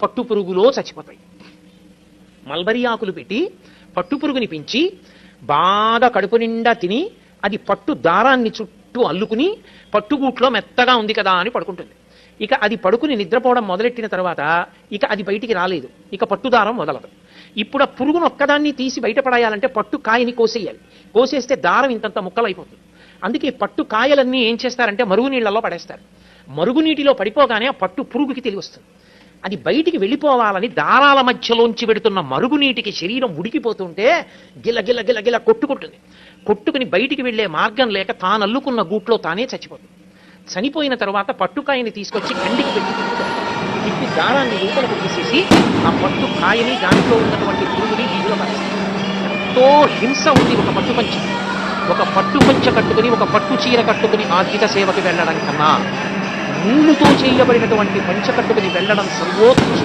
పట్టు పురుగులో చచ్చిపోతాయి. మల్బరీ ఆకులు పెట్టి పట్టు పురుగుని పెంచి బాగా కడుపు నిండా తిని అది పట్టు దారాన్ని చుట్టూ అల్లుకుని పట్టుగూట్లో మెత్తగా ఉంది కదా అని పడుకుంటుంది. ఇక అది పడుకుని నిద్రపోవడం మొదలెట్టిన తర్వాత ఇక అది బయటికి రాలేదు, ఇక పట్టుదారం వదలదు. ఇప్పుడు ఆ పురుగును ఒక్కదాన్ని తీసి బయటపడాయాలంటే పట్టు కాయని కోసేయాలి. కోసేస్తే దారం ఇంతంత ముక్కలు అయిపోతుంది. అందుకే పట్టు కాయలన్నీ ఏం చేస్తారంటే మరుగునీళ్లలో పడేస్తారు. మరుగునీటిలో పడిపోగానే ఆ పట్టు పురుగుకి తెలివి వస్తుంది. అది బయటికి వెళ్ళిపోవాలని దారాల మధ్యలోంచి పెడుతున్న మరుగునీటికి శరీరం ఉడికిపోతుంటే గిల గిల గిల గిల కొట్టుకుంటుంది. కొట్టుకుని బయటికి వెళ్లే మార్గం లేక తాను అల్లుకున్న గూట్లో తానే చచ్చిపోతుంది. చనిపోయిన తర్వాత పట్టుకాయని తీసుకొచ్చి కండికి పెట్టి తిప్పి దారాన్ని లోపలకు తీసేసి ఆ పట్టు కాయని దాంట్లో ఉన్నటువంటి పురుగుని వీధిలో పడేస్తారు. ఎంతో హింస ఉంది ఒక పట్టుపంచ. ఒక పట్టుపంచ కట్టుకుని ఒక పట్టు చీర కట్టుకుని ఆర్థిక సేవకి వెళ్ళడం కన్నా నూలుతో చేయబడినటువంటి పంచ కట్టుకుని వెళ్ళడం సర్వోత్కృష్టం.